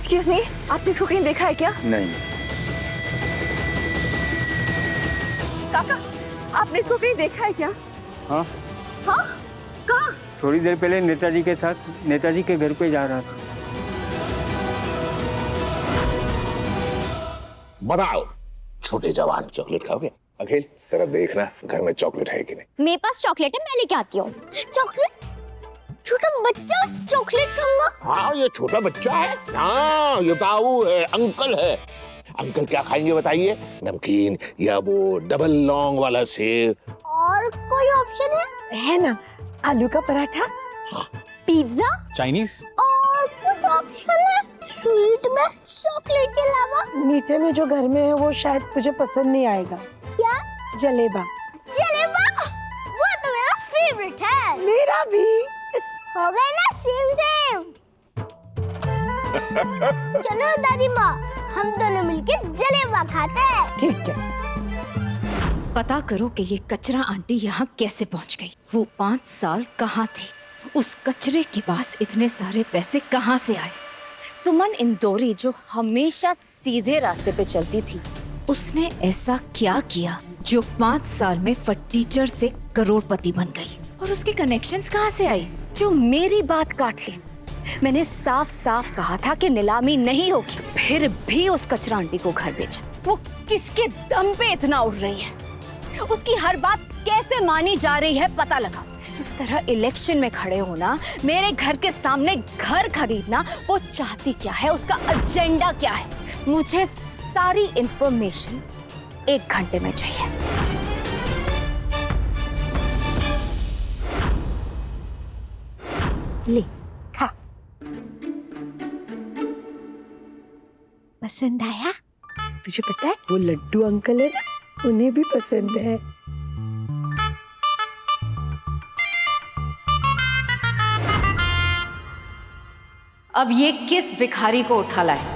Excuse me, आपने इसको कहीं देखा है क्या? नहीं। काका, आपने इसको कहीं देखा है क्या? हाँ हाँ? कहाँ? थोड़ी देर पहले नेताजी के साथ नेताजी के घर पे जा रहा था। बताओ, छोटे जवान चॉकलेट खाओगे? अखिल जरा देखना घर में चॉकलेट है कि नहीं। मेरे पास चॉकलेट है, मैं लेके आती हूँ। चॉकलेट? छोटा बच्चा चॉकलेट खाऊंगा? हाँ, ये छोटा बच्चा है। हाँ, ये ताऊ है, अंकल है। अंकल क्या खाएंगे बताइए? नमकीन या वो डबल लौंग वाला सेव? और कोई ऑप्शन है ना, आलू का पराठा, पिज्जा चाइनीज। और कुछ ऑप्शन है स्वीट में चॉकलेट के अलावा? मीठे में जो घर में है वो शायद तुझे पसंद नहीं आएगा। क्या? जलेबा। जलेबा? वो तो मेरा फेवरेट है। मेरा भी। हो गए ना सेम सेम। चलो दादी माँ, हम दोनों मिलके जलेबा खाते हैं। ठीक है। पता करो कि ये कचरा आंटी यहाँ कैसे पहुँच गई। वो 5 साल कहाँ थी? उस कचरे के पास इतने सारे पैसे कहाँ से आए? सुमन इंदौरी जो हमेशा सीधे रास्ते पे चलती थी, उसने ऐसा क्या किया जो 5 साल में फटीचर से करोड़पति बन गई? और उसके कनेक्शंस कहाँ से आए? जो मेरी बात काट ली। मैंने साफ साफ कहा था कि नीलामी नहीं होगी, फिर भी उस कचरा आंटी को घर भेजा। वो किसके दम पे इतना उड़ रही है? उसकी हर बात कैसे मानी जा रही है पता लगा। इस तरह इलेक्शन में खड़े होना, मेरे घर के सामने घर खरीदना, वो चाहती क्या है, उसका एजेंडा क्या है, मुझे सारी इंफॉर्मेशन 1 घंटे में चाहिए। ले खा। पसंद आया? तुझे पता है वो लड्डू अंकल है ना, उन्हें भी पसंद है। अब ये किस भिखारी को उठा लाए?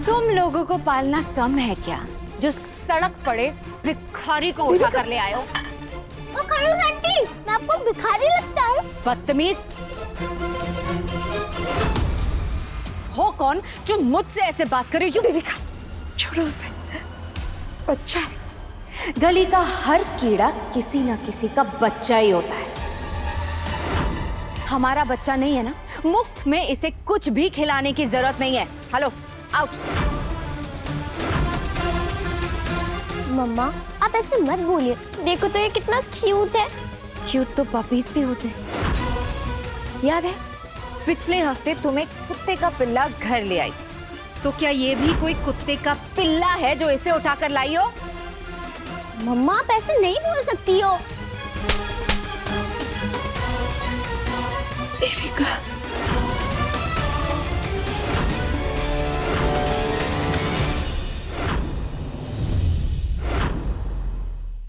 तुम लोगों को पालना कम है क्या, जो सड़क पड़े भिखारी को उठा कर ले आए हो? ओ खड़ूस आंटी, मैं आपको भिखारी लगता हूँ? बदतमीज! हो कौन जो मुझसे ऐसे बात करे? जो देविका, छोड़ो उसे, बच्चा है। गली का हर कीड़ा किसी ना किसी का बच्चा ही होता है। हमारा बच्चा नहीं है ना, मुफ्त में इसे कुछ भी खिलाने की जरूरत नहीं है। Hello, out. मम्मा, आप ऐसे मत बोलिए, देखो तो ये कितना क्यूट है। क्यूट तो पपीज भी होते हैं। याद है पिछले हफ्ते तुम एक कुत्ते का पिल्ला घर ले आई थी, तो क्या ये भी कोई कुत्ते का पिल्ला है जो इसे उठाकर लाई हो? मम्मा, आप ऐसे नहीं बोल सकती हो। देविका,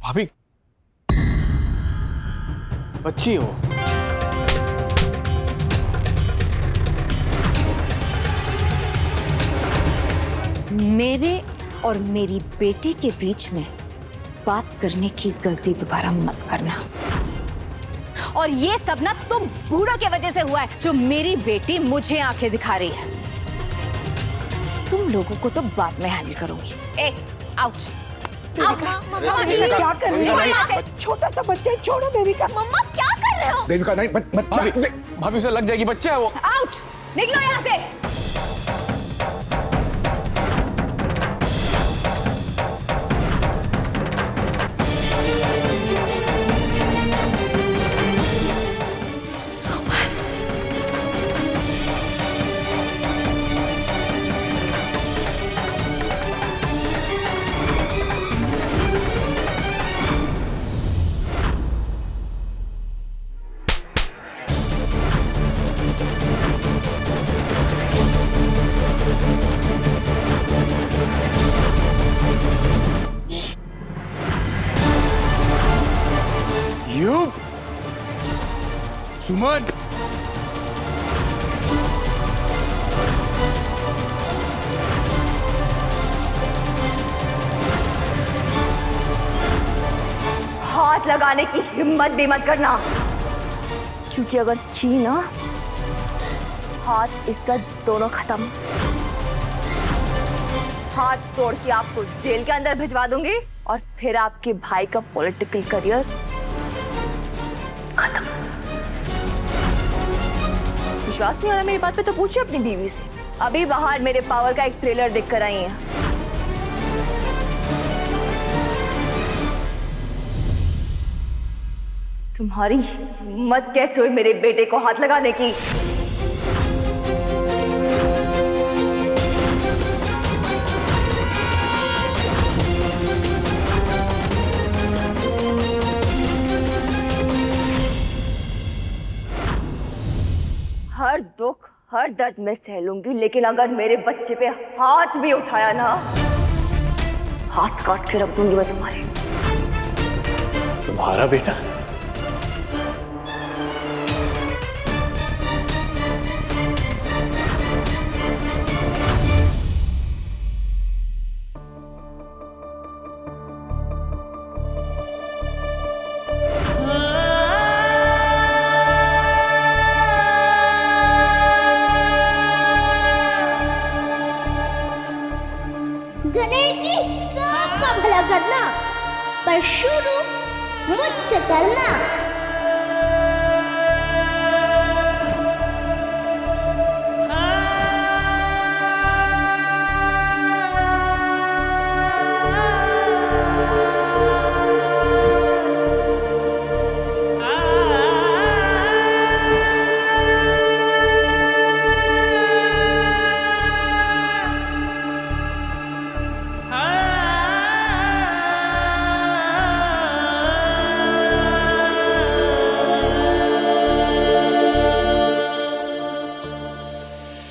भाभी, बच्ची हो। मेरे और मेरी बेटी के बीच में बात करने की गलती दोबारा मत करना। और ये सब ना तुम बूढ़ों की वजह से हुआ है, जो मेरी बेटी मुझे आंखें दिखा रही है। तुम लोगों को तो बाद में हैंडल करूंगी। ए, आउट। देविका क्या कर रही हो? छोटा सा बच्चा है, छोड़ो देविका। मम्मा क्या कर रहे हो? देविका नहीं, बच्चा। भाभी उसे लग जाएगी, बच्चा है वो। आउट, निकलो यहाँ से। सुमन, हाथ लगाने की हिम्मत भी मत करना, क्योंकि अगर ची ना, हाथ इज्जत दोनों खत्म। हाथ तोड़ के आपको जेल के अंदर भिजवा दूंगी और फिर आपके भाई का पॉलिटिकल करियर खत्म। विश्वास नहीं हो रहा मेरी बात पे तो पूछिए अपनी बीवी से। अभी बाहर मेरे पावर का एक ट्रेलर देख कर आई है। तुम्हारी हिम्मत कैसे हुई मेरे बेटे को हाथ लगाने की? हर दुख हर दर्द में सह लूंगी, लेकिन अगर मेरे बच्चे पे हाथ भी उठाया ना, हाथ काट के रख दूंगी मैं तुम्हारे। तुम्हारा बेटा? गणेश जी सबका भला करना, पर शुरू मुझसे करना।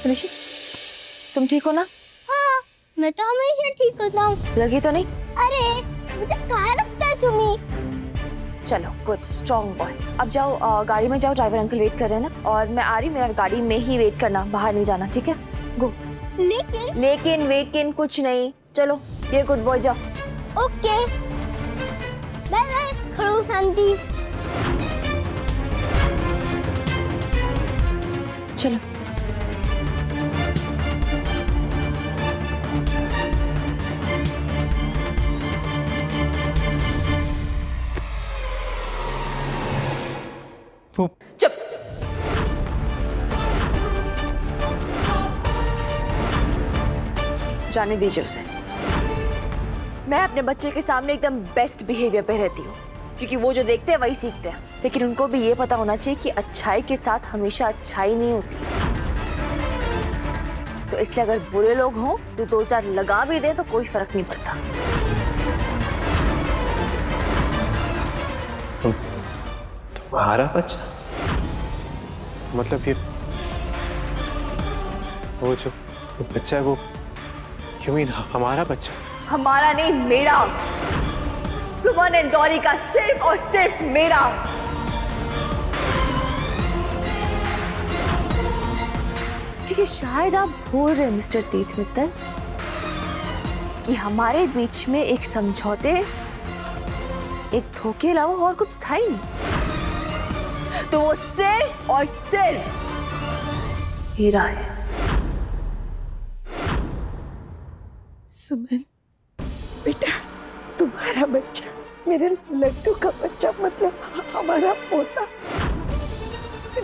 ऋषि, तुम ठीक हो ना? हाँ, मैं तो हमेशा ठीक होता हूँ। लगी तो नहीं? अरे मुझे कहाँ रखता है तुम्हें? चलो गुड, स्ट्रॉन्ग बॉय। अब जाओ गाड़ी में जाओ, ड्राइवर अंकल वेट कर रहे हैं ना, और मैं आ रही, मेरा गाड़ी में ही वेट करना, बाहर नहीं जाना, ठीक है? गो। लेकिन वेकिन कुछ नहीं, चलो ये गुड बॉय, जाओ। ओके, बाय बाय खड़ूस आंटी। चलो। चुप। जाने दीजिए उसे। मैं अपने बच्चे के सामने एकदम बेस्ट बिहेवियर पे रहती हूँ, क्योंकि वो जो देखते हैं वही सीखते हैं। लेकिन उनको भी ये पता होना चाहिए कि अच्छाई के साथ हमेशा अच्छाई नहीं होती। तो इसलिए अगर बुरे लोग हों तो दो चार लगा भी दे तो कोई फर्क नहीं पड़ता। तुम्हारा बच्चा? मतलब ये वो जो बच्चा है वो, यू मीन हमारा बच्चा? हमारा नहीं, मेरा। सुमन इंदौरी का सिर्फ और सिर्फ मेरा। क्योंकि शायद आप भूल रहे मिस्टर तीर्थ मित्तल कि हमारे बीच में एक समझौते, एक धोखे अलावा और कुछ था ही नहीं। तो वो सिर्फ और सिर्फ हीरा है। सुमन बेटा, तुम्हारा बच्चा मेरे लड्डू का बच्चा, मतलब हमारा पोता।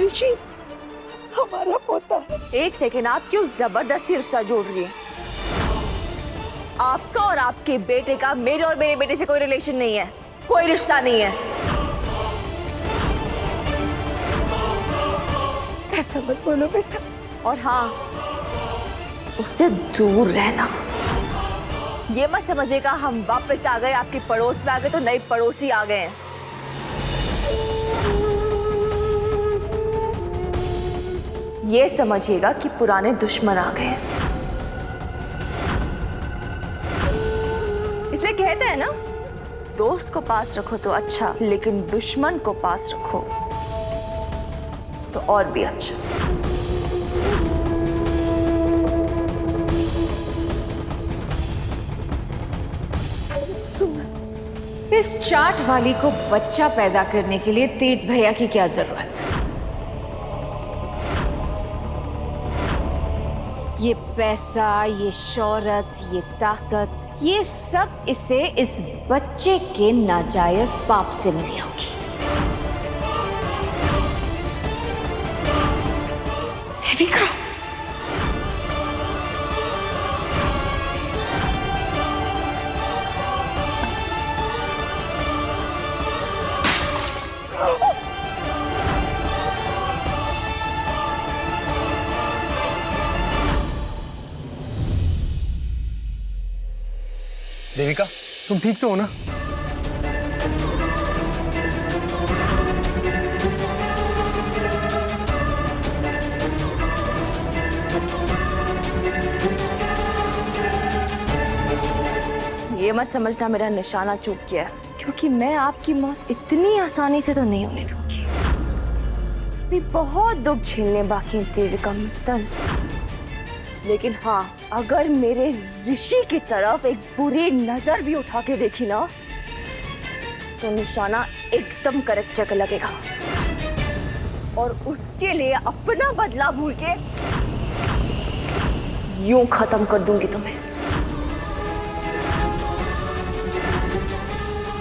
ऋषि हमारा पोता है। एक सेकेंड, आप क्यों जबरदस्ती रिश्ता जोड़ रही है? आपका और आपके बेटे का मेरे और मेरे बेटे से कोई रिलेशन नहीं है, कोई रिश्ता नहीं है। ऐसा मत बोलो बेटा। और हाँ, उससे दूर रहना। ये मत समझिएगा हम वापस आ गए, आपके पड़ोस में आ गए तो नए पड़ोसी आ गए हैं। ये समझिएगा कि पुराने दुश्मन आ गए हैं। इसलिए कहते हैं ना, दोस्त को पास रखो तो अच्छा, लेकिन दुश्मन को पास रखो तो और भी अच्छा। सुमन इस चाट वाली को बच्चा पैदा करने के लिए तीर्थ भैया की क्या जरूरत? ये पैसा, ये शोहरत, ये ताकत, ये सब इसे इस बच्चे के नाजायज पाप से मिली होगी। देविका, देविका, तुम ठीक तो हो ना? ये मत समझना मेरा निशाना चूक गया है, क्योंकि मैं आपकी मौत इतनी आसानी से तो नहीं होने दूंगी। भी बहुत दुख झेलने बाकी हैं देविका मित्तल। लेकिन हाँ, अगर मेरे ऋषि की तरफ एक बुरी नजर भी उठा के देखी ना, तो निशाना एकदम करेक्ट जगह लगेगा और उसके लिए अपना बदला भूल के यूं खत्म कर दूंगी तुम्हें।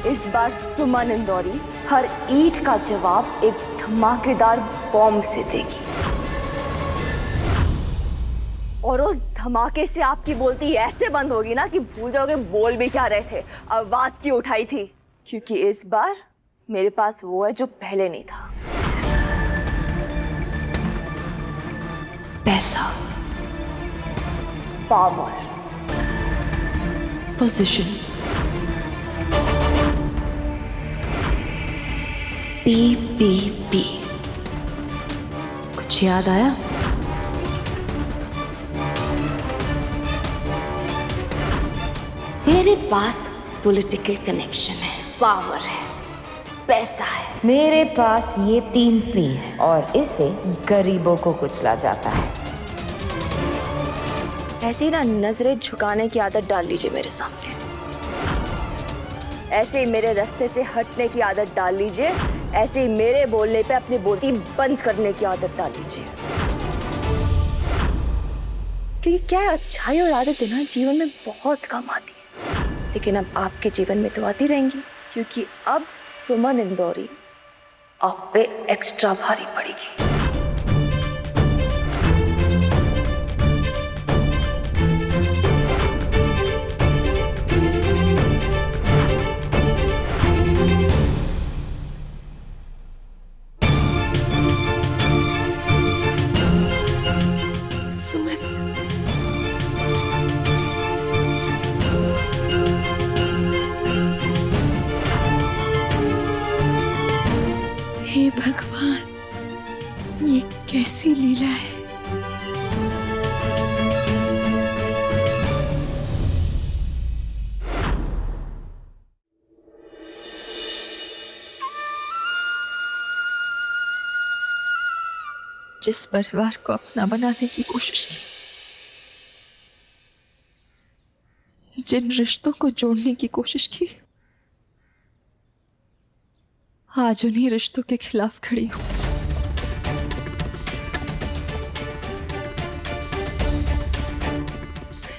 इस बार सुमन इंदौरी हर ईंट का जवाब एक धमाकेदार बॉम्ब से देगी और उस धमाके से आपकी बोलती ऐसे बंद होगी ना कि भूल जाओगे बोल भी क्या रहे थे, आवाज क्यों उठाई थी। क्योंकि इस बार मेरे पास वो है जो पहले नहीं था। पैसा, पावर, पोजीशन, पी। कुछ याद आया? मेरे पास पॉलिटिकल कनेक्शन है, पावर है, पैसा है। मेरे पास ये 3 P है और इससे गरीबों को कुचला जाता है। ऐसे ही ना नजरें झुकाने की आदत डाल लीजिए मेरे सामने। ऐसे ही मेरे रास्ते से हटने की आदत डाल लीजिए। ऐसे ही मेरे बोलने पे अपनी बोलती बंद करने की आदत डाल लीजिए। क्योंकि क्या है, अच्छाई और आदतें ना जीवन में बहुत कम आती है, लेकिन अब आपके जीवन में तो आती रहेंगी। क्योंकि अब सुमन इंदौरी आप पे एक्स्ट्रा भारी पड़ेगी। हे भगवान, ये कैसी लीला है। जिस परिवार को अपना बनाने की कोशिश की, जिन रिश्तों को जोड़ने की कोशिश की, आज उन्हीं रिश्तों के खिलाफ खड़ी हूं।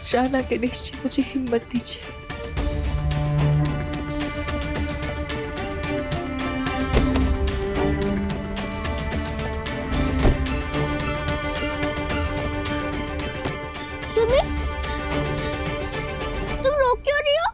जाना गणेश जी, मुझे हिम्मत दीजिए। तुम रो क्यों रही हो?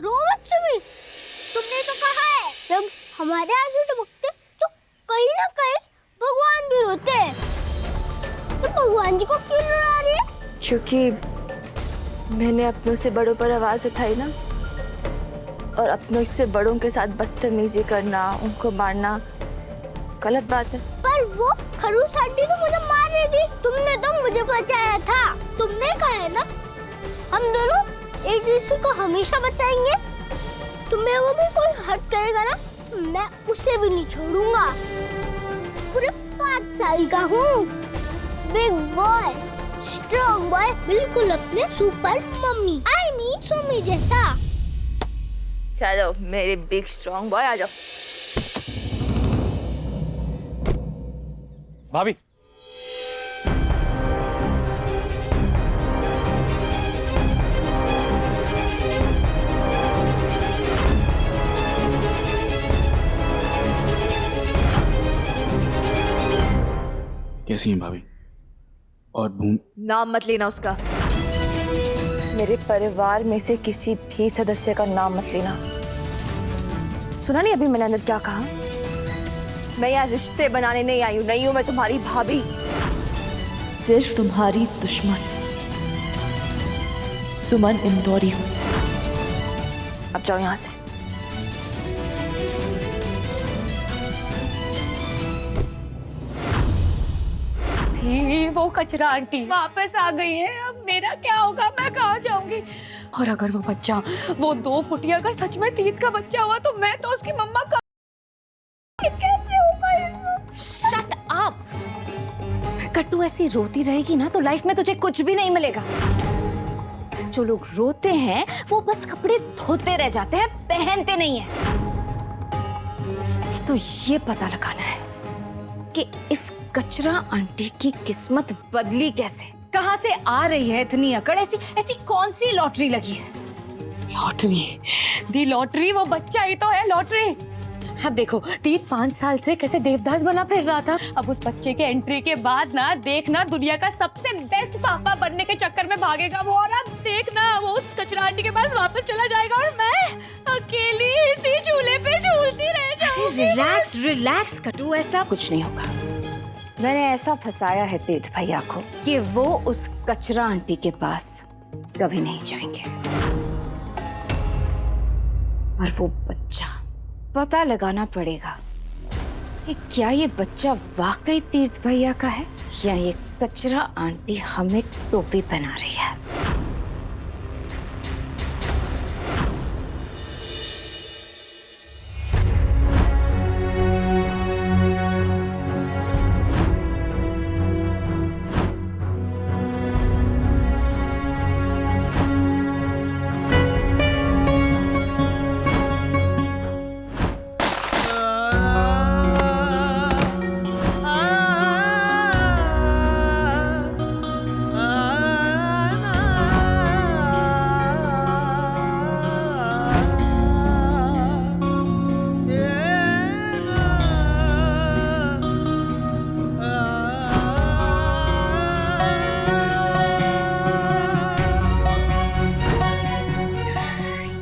रो मत सुमी, तुमने तो कहा है जब हमारे आंसू टपकते तो कहीं ना कहीं भगवान भी रोते हैं। तो भगवान जी को क्यों रुला रही है? क्योंकि मैंने अपनों से बड़ों पर आवाज उठाई ना, और अपनों से बड़ों के साथ बदतमीजी करना, उनको मारना, गलत बात है। पर वो खरूस आंटी तो मुझे मार रही थी, तुमने तो मुझे बचाया था। तुमने कहा है ना हम दोनों एक दूसरे को हमेशा बचाएंगे। तुम्हें वो भी कोई हर्ट करेगा ना, मैं उसे भी नहीं छोड़ूंगा। पूरे 5 साल का हूँ, बिग बॉय, स्ट्रॉन्ग बॉय, बिल्कुल अपने super mummy I mean Somi जैसा। चलो मेरे बिग स्ट्रॉन्ग बॉय, आ जाओ। भाभी, कैसी हैं भाभी? और भूम? नाम मत लेना उसका। मेरे परिवार में से किसी भी सदस्य का नाम मत लेना। सुना नहीं अभी मैंने अंदर क्या कहा? मैं यहाँ रिश्ते बनाने नहीं आई हूँ, नहीं हूँ मैं तुम्हारी भाभी, सिर्फ तुम्हारी दुश्मन सुमन इंदौरी हूँ। अब जाओ यहाँ से। थी वो कचरा आंटी वापस आ गई है, अब मेरा क्या होगा? मैं कहाँ जाऊंगी? और अगर वो बच्चा, वो 2 फुटिया अगर सच में तीत का बच्चा हुआ तो मैं तो उसकी मम्मा का कैसे हो पाएगा? Shut up. कट्टू ऐसी रोती रहेगी ना तो लाइफ में तुझे कुछ भी नहीं मिलेगा। जो लोग रोते हैं वो बस कपड़े धोते रह जाते हैं, पहनते नहीं है। तो ये पता लगाना है कि इस कचरा आंटी की किस्मत बदली कैसे, कहां से आ रही है इतनी अकड़, ऐसी कौन सी लॉटरी लगी है? लॉटरी? दी लॉटरी? वो बच्चा ही तो है लॉटरी। अब देखो, 3-5 साल से कैसे देवदास बना फिर रहा था, अब उस बच्चे के एंट्री के बाद ना देखना दुनिया का सबसे बेस्ट पापा बनने के चक्कर में भागेगा वो, और अब देखना वो उस कचरा आंटी के पास वापस चला जाएगा और मैं अकेली इसी झूले पे झूलती रह जाऊंगी। रिलैक्स रिलैक्स कट्टू, ऐसा कुछ नहीं होगा। मैंने ऐसा फंसाया है तीर्थ भैया को कि वो उस कचरा आंटी के पास कभी नहीं जाएंगे। और वो बच्चा, पता लगाना पड़ेगा कि क्या ये बच्चा वाकई तीर्थ भैया का है या ये कचरा आंटी हमें टोपी पहना रही है।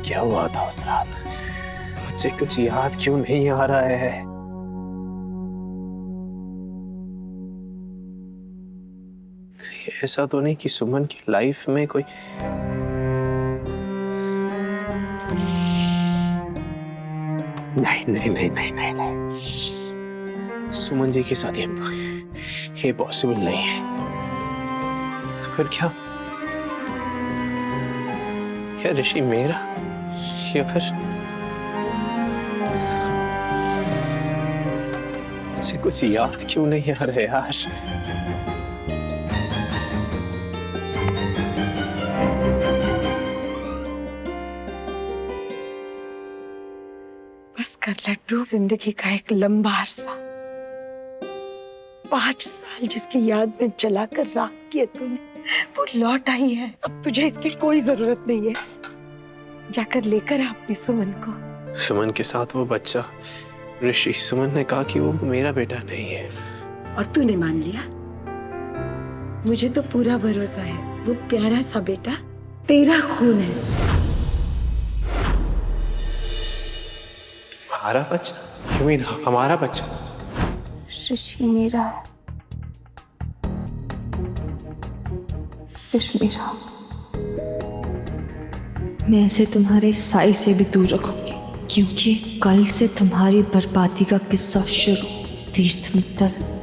क्या हुआ था उस रात? मुझे कुछ याद क्यों नहीं आ रहा है? ऐसा तो नहीं कि सुमन की लाइफ में कोई नहीं। सुमन जी के साथ ये पॉसिबल नहीं है। तो फिर क्या ऋषि मेरा या फिर मुझे कुछ याद क्यों नहीं आ रहा यार? बस कर लड्डू, जिंदगी का एक लंबा अरसा, 5 साल जिसकी याद में जलाकर राख किए तूने, वो लौट आई है। अब तुझे इसकी कोई जरूरत नहीं है। जाकर लेकर आ अपनी सुमन को। सुमन के साथ वो बच्चा ऋषि, सुमन ने कहा कि वो मेरा बेटा नहीं है। और तूने मान लिया? मुझे तो पूरा भरोसा है, वो प्यारा सा बेटा तेरा खून है। हमारा बच्चा? क्यों मीन हमारा बच्चा? ऋषि मेरा है, सिर्फ मेरा। मैं इसे तुम्हारे साई से भी दूर रखूंगी, क्योंकि कल से तुम्हारी बर्बादी का किस्सा शुरू। तीर्थ मित्तल